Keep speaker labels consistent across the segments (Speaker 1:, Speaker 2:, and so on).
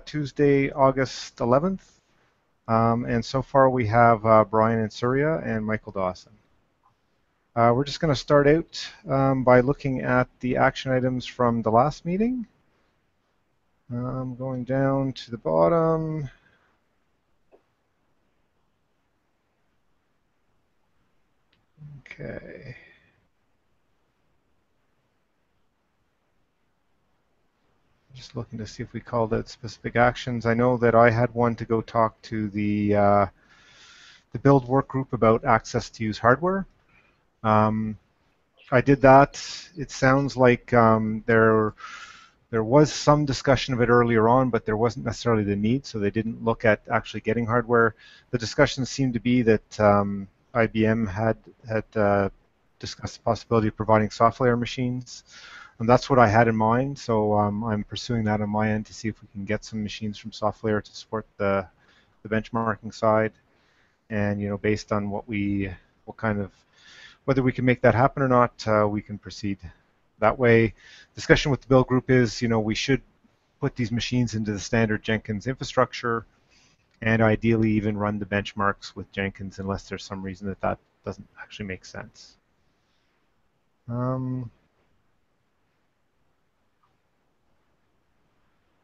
Speaker 1: Tuesday, August 11th. And so far we have Brian and Surya and Michael Dawson. We're just going to start out by looking at the action items from the last meeting. Going down to the bottom. Okay. Just looking to see if we called out specific actions. I know that I had one to go talk to the build work group about access to use hardware. I did that. It sounds like there was some discussion of it earlier on, but there wasn't necessarily the need, so they didn't look at actually getting hardware. The discussion seemed to be that IBM had discussed the possibility of providing software machines. And that's what I had in mind, so I'm pursuing that on my end to see if we can get some machines from software to support the benchmarking side. And based on whether we can make that happen or not, we can proceed. That way, discussion with the build group is, we should put these machines into the standard Jenkins infrastructure, and ideally even run the benchmarks with Jenkins, unless there's some reason that doesn't actually make sense.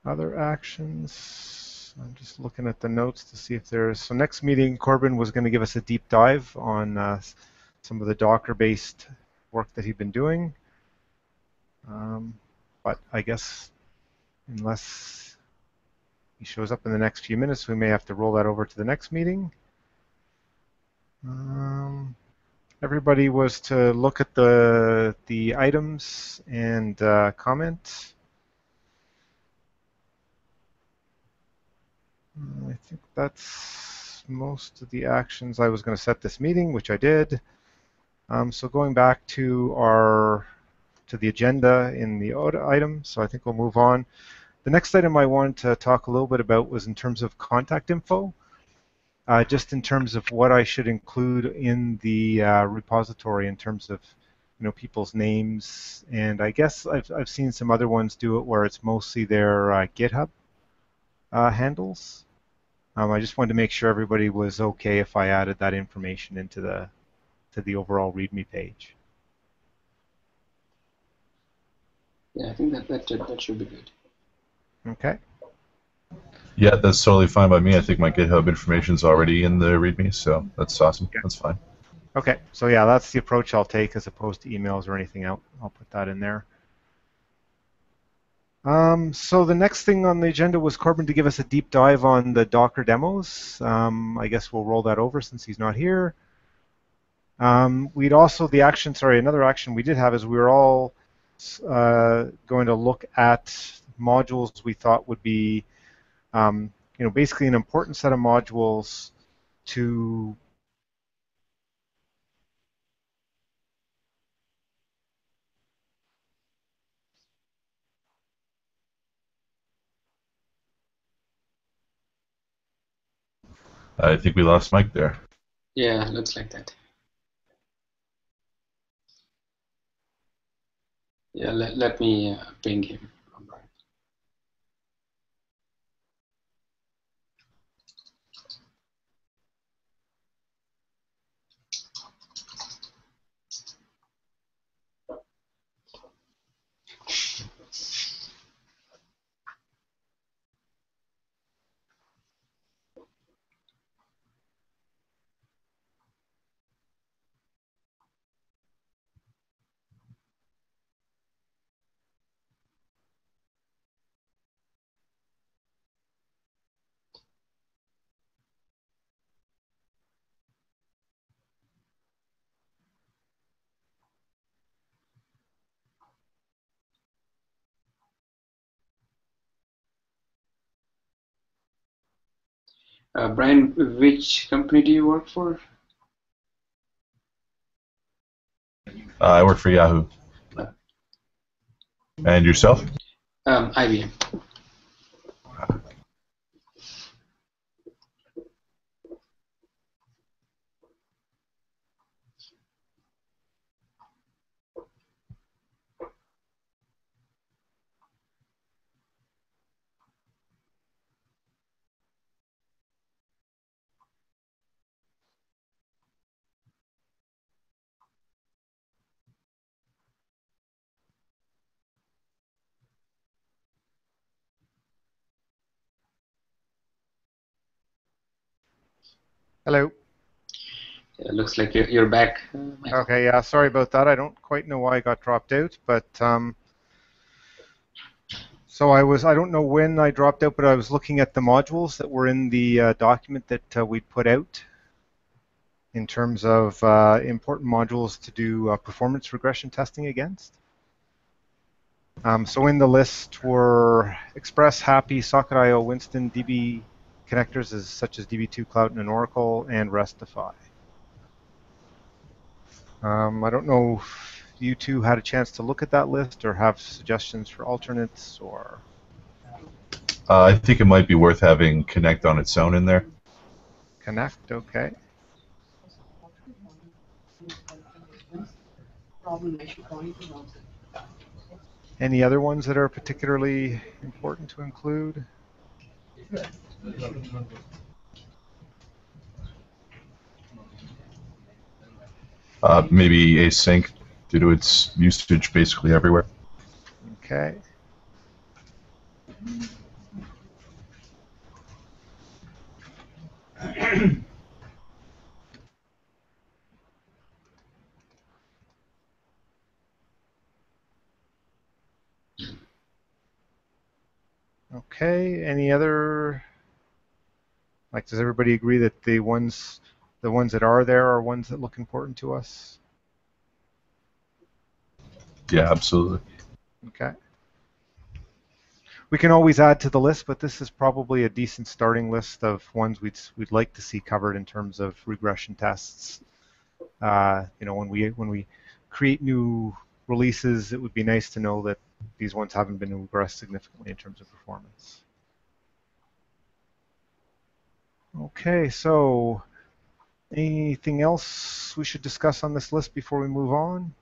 Speaker 1: Other actions, I'm just looking at the notes to see if there's, so next meeting, Corbin was going to give us a deep dive on some of the Docker-based work that he'd been doing. But I guess unless he shows up in the next few minutes, we may have to roll that over to the next meeting. Everybody was to look at the items and comment. I think that's most of the actions. I was going to set this meeting, which I did. So going back to the agenda in the item, so I think we'll move on. The next item I wanted to talk a little bit about was in terms of contact info, just in terms of what I should include in the repository in terms of people's names, and I guess I've seen some other ones do it where it's mostly their GitHub handles. I just wanted to make sure everybody was okay if I added that information into the overall README page.
Speaker 2: Yeah, I think that should be good.
Speaker 1: Okay.
Speaker 3: Yeah, that's totally fine by me. I think my GitHub information is already in the README, so that's awesome. Okay. That's fine.
Speaker 1: Okay, so yeah, that's the approach I'll take as opposed to emails or anything else. I'll put that in there. So the next thing on the agenda was Corbin to give us a deep dive on the Docker demos. I guess we'll roll that over since he's not here. We'd also, another action we did have is we were all going to look at modules we thought would be, basically an important set of modules to
Speaker 3: I think we lost Mike there.
Speaker 2: Yeah, looks like that. Yeah, let me ping him. Brian, which company do you work for?
Speaker 3: I work for Yahoo. And yourself?
Speaker 2: IBM.
Speaker 1: Hello.
Speaker 2: It looks like you're back, Michael.
Speaker 1: Okay, yeah, sorry about that. I don't quite know why I got dropped out, but so I don't know when I dropped out, but I was looking at the modules that were in the document that we'd put out in terms of important modules to do performance regression testing against. So in the list were Express, Happy, Socket.io, Winston, DB connectors such as DB2, Cloud, and Oracle, and Restify. I don't know if you two had a chance to look at that list or have suggestions for alternates or...
Speaker 3: I think it might be worth having Connect on its own in there.
Speaker 1: Connect, okay. Any other ones that are particularly important to include?
Speaker 3: Maybe async due to its usage basically everywhere.
Speaker 1: Okay. Okay, any other, like, does everybody agree that the ones that are there are ones that look important to us?
Speaker 3: Yeah, absolutely.
Speaker 1: Okay. We can always add to the list, but this is probably a decent starting list of ones we'd like to see covered in terms of regression tests. You know, when we create new releases, it would be nice to know that these ones haven't been regressed significantly in terms of performance. Okay, so anything else we should discuss on this list before we move on?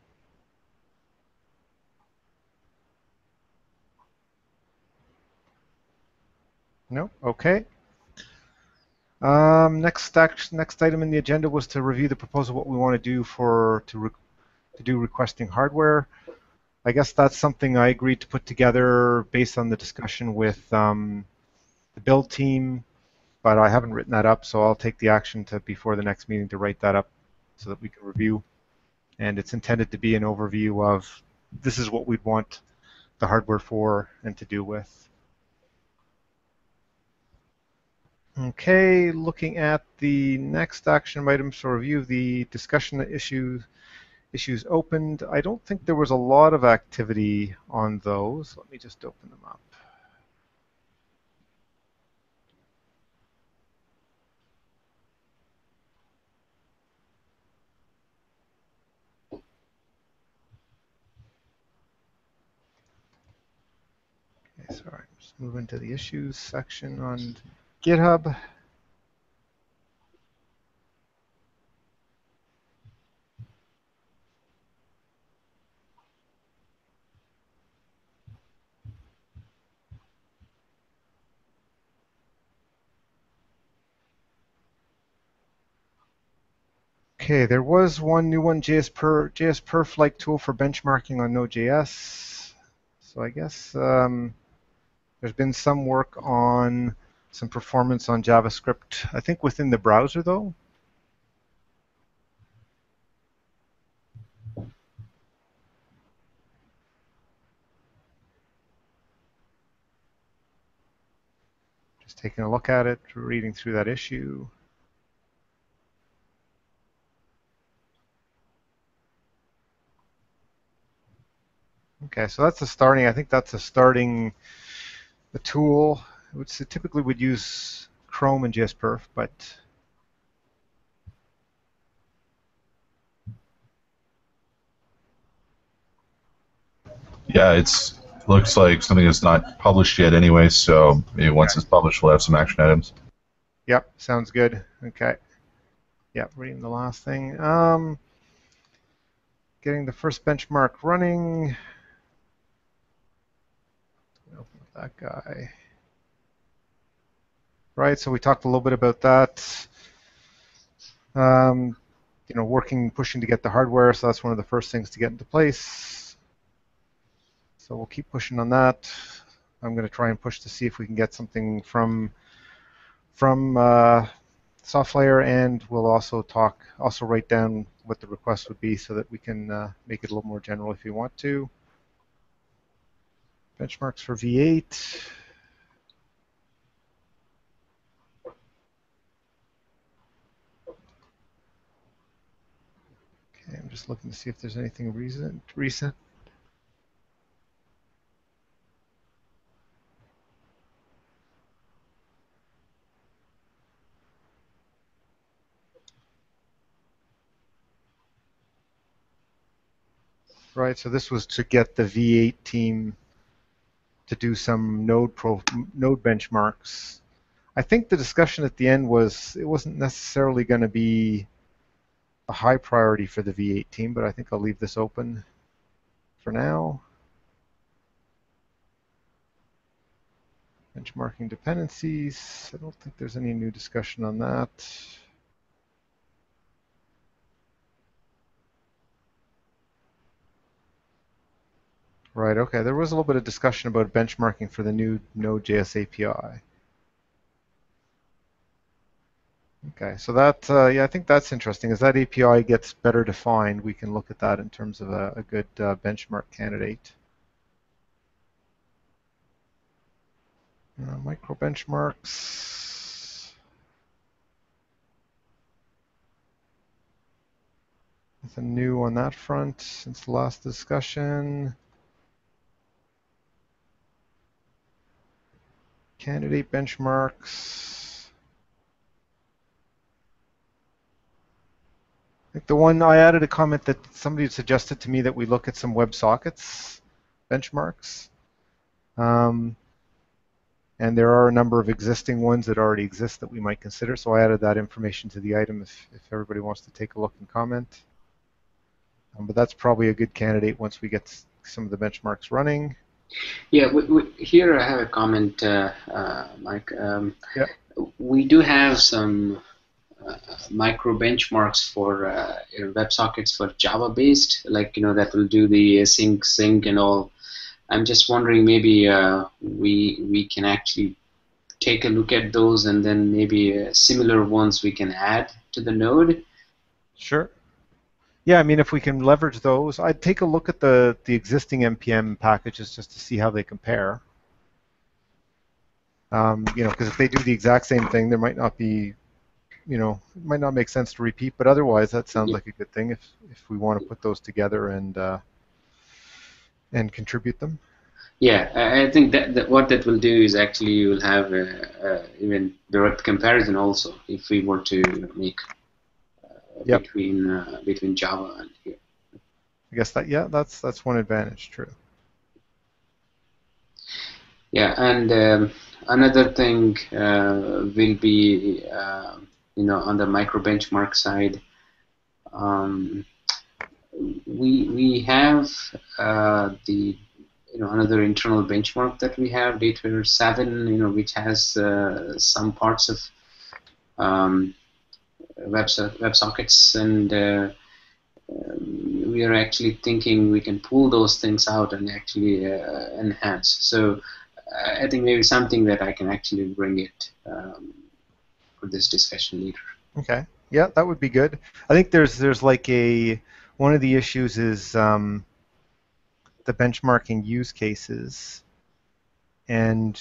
Speaker 1: No? Okay. Next item in the agenda was to review the proposal, what we want to do to do requesting hardware. I guess that's something I agreed to put together based on the discussion with the build team, but I haven't written that up, so I'll take the action before the next meeting to write that up so that we can review. And it's intended to be an overview of this is what we'd want the hardware for and to do with. Okay, looking at the next action items for review, the discussion issues opened. I don't think there was a lot of activity on those. Let me just open them up. Okay, sorry, just move into the issues section on GitHub. Okay, there was one new one, JS-Perf-like tool for benchmarking on Node.js. So I guess there's been some work on some performance on JavaScript, I think within the browser though. Just taking a look at it, reading through that issue. Okay, so that's a starting, I think that's a starting the tool, which typically would use Chrome and JS-Perf, but
Speaker 3: Yeah, it looks like something that's not published yet anyway, so maybe once it's published we'll have some action items.
Speaker 1: yep, sounds good. Okay. Yep, reading the last thing. Getting the first benchmark running. Open up that guy. Right, so we talked a little bit about that. You know, pushing to get the hardware, so that's one of the first things to get into place. So we'll keep pushing on that. I'm going to try and push to see if we can get something from soft layer, and we'll also write down what the request would be so that we can make it a little more general if you want to. Benchmarks for V8. Okay, I'm just looking to see if there's anything recent. Right, so this was to get the V8 team to do some node benchmarks. I think the discussion at the end was it wasn't necessarily going to be a high priority for the V8 team, but I think I'll leave this open for now. Benchmarking dependencies. I don't think there's any new discussion on that. Right, okay. There was a little bit of discussion about benchmarking for the new Node.js API. Okay, so that, yeah, I think that's interesting. As that API gets better defined, we can look at that in terms of a good benchmark candidate. Micro benchmarks. Nothing new on that front since the last discussion. Candidate benchmarks. I think the one I added a comment that somebody had suggested to me that we look at some WebSockets benchmarks. And there are a number of existing ones that already exist that we might consider. So I added that information to the item if everybody wants to take a look and comment. But that's probably a good candidate once we get some of the benchmarks running.
Speaker 2: Yeah, here I have a comment, Mike.
Speaker 1: Yeah.
Speaker 2: We do have some micro benchmarks for WebSockets for Java-based, like that will do the sync and all. I'm just wondering, maybe we can actually take a look at those, and then maybe similar ones we can add to the node.
Speaker 1: Sure. Yeah, I mean, if we can leverage those, I'd take a look at the existing NPM packages just to see how they compare. Because if they do the exact same thing, there might not be, it might not make sense to repeat. But otherwise, that sounds like a good thing if we want to put those together and contribute them.
Speaker 2: Yeah, I think that what that will do is actually you will have even direct comparison also if we were to make between Java and here.
Speaker 1: I guess that's one advantage, true.
Speaker 2: Yeah, and another thing will be on the micro benchmark side. We have the another internal benchmark that we have, Dateware 7, which has some parts of WebSockets, and we are actually thinking we can pull those things out and actually enhance. So I think maybe something that I can actually bring it for this discussion later.
Speaker 1: Okay. Yeah, that would be good. I think there's like one of the issues is the benchmarking use cases, and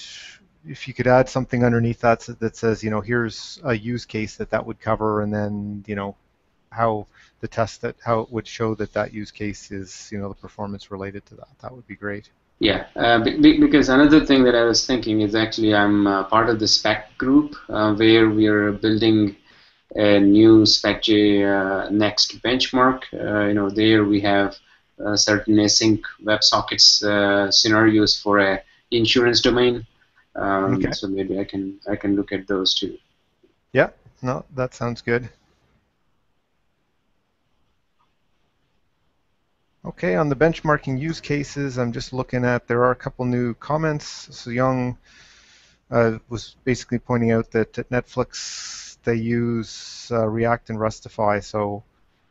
Speaker 1: if you could add something underneath that says, here's a use case that would cover, and then how the test how it would show that use case is the performance related to that would be great.
Speaker 2: Yeah, because another thing that I was thinking is actually I'm part of the spec group where we are building a new SpecJ next benchmark. There we have certain async WebSockets scenarios for a insurance domain. Okay. So maybe I can look at those too.
Speaker 1: Yeah, no, that sounds good. Okay, on the benchmarking use cases, I'm just looking at, there are a couple new comments. So Young was basically pointing out that at Netflix they use React and Rustify, so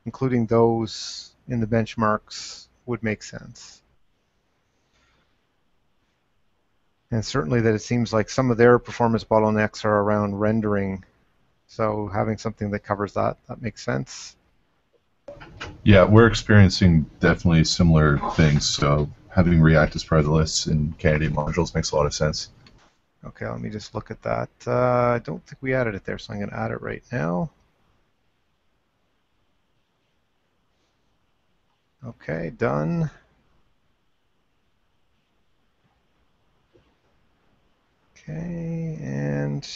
Speaker 1: including those in the benchmarks would make sense. And certainly that it seems like some of their performance bottlenecks are around rendering So having something that covers that makes sense.
Speaker 3: Yeah, we're experiencing definitely similar things, so having React as part of the lists in candidate modules makes a lot of sense.
Speaker 1: Okay, let me just look at that. I don't think we added it there, so I'm going to add it right now. Okay, done. Okay, and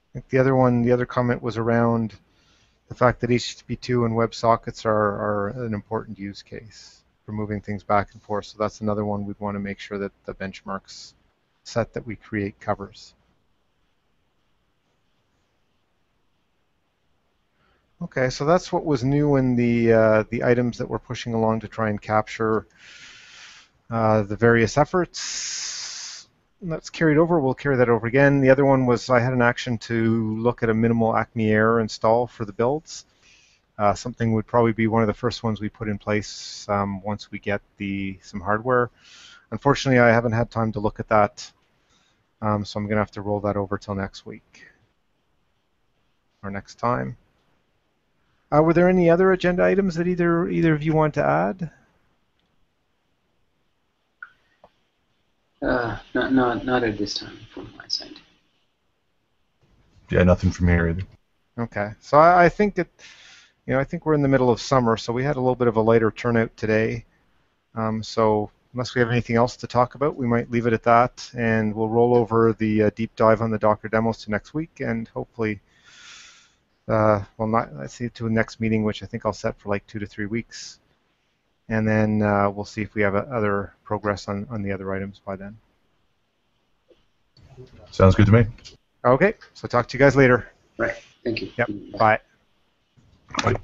Speaker 1: I think the other comment was around the fact that HTTP2 and WebSockets are an important use case for moving things back and forth. So that's another one we'd want to make sure that the benchmarks set that we create covers. Okay, so that's what was new in the items that we're pushing along to try and capture the various efforts. That's carried over. We'll carry that over again. The other one was I had an action to look at a minimal Acme Air install for the builds. Something would probably be one of the first ones we put in place once we get some hardware. Unfortunately, I haven't had time to look at that, so I'm going to have to roll that over till next week or next time. Were there any other agenda items that either of you want to add?
Speaker 2: Not at this time from my side.
Speaker 3: Yeah, nothing from here either.
Speaker 1: Okay, so I think I think we're in the middle of summer, so we had a little bit of a lighter turnout today. So unless we have anything else to talk about, we might leave it at that, and we'll roll over the deep dive on the Docker demos to next week, and hopefully, let's see, to a next meeting, which I think I'll set for like 2 to 3 weeks, and then we'll see if we have other progress on the other items by then.
Speaker 3: Sounds good to me.
Speaker 1: Okay, so talk to you guys later.
Speaker 2: Right. Thank you.
Speaker 1: Yep. Bye.
Speaker 3: Bye.